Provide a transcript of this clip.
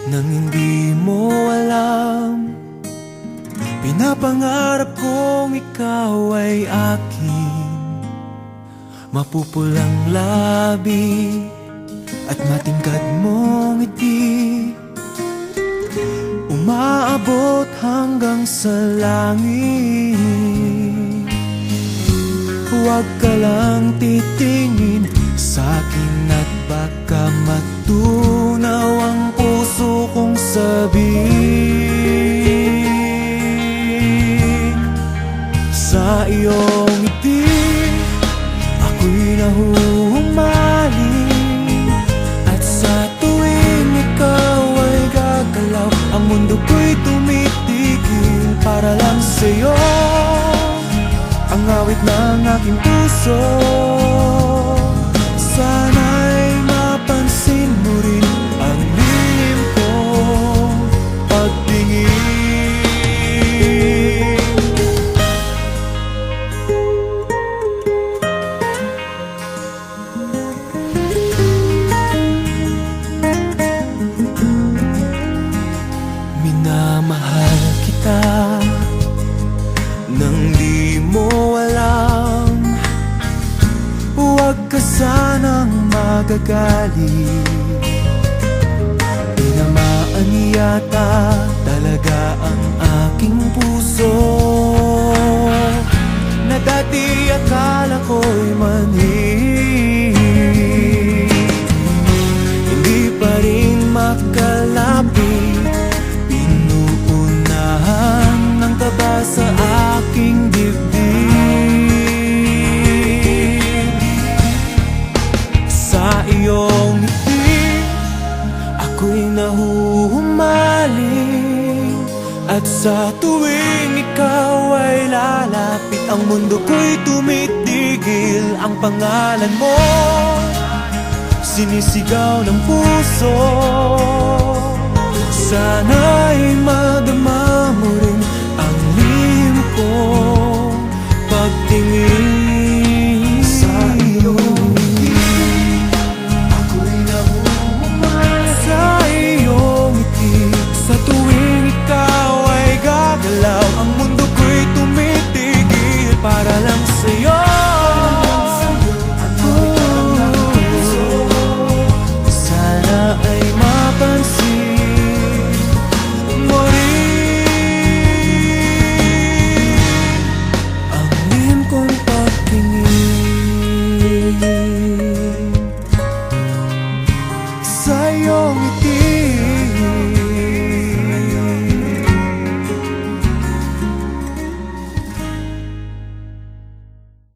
nang hindi mo alam. Pinapangarap kong ikaw ay akin, mapupulang labi at matingkad mong ngiti, umaabot hanggang sa langit. Huwag ka lang titingin sa'kin at baka matunaw ang puso kong sabihin. Sa iyong ngiti ako'y nahuhumaling, at sa tuwing ikaw ay gagalaw, ang mundo ko'y tumitigil para lang sa'yo. Ang awit ng aking puso, sana'y mapansin mo rin ang lihim kong pagtingin. Minamahal kita nang di mo alam. Huwag ka sanang magagalit, tinamaan yata talaga ang aking puso, na dati akala ko'y mani. Hindi pa rin makalapit, pinuunahan ng kaba sa aking dibdib. Sa iyong ngiti ako'y nahuhumaling, at sa tuwing ikaw ay lalapit, ang mundo ko'y tumitigil. Ang pangalan mo sinisigaw ng puso, sana'y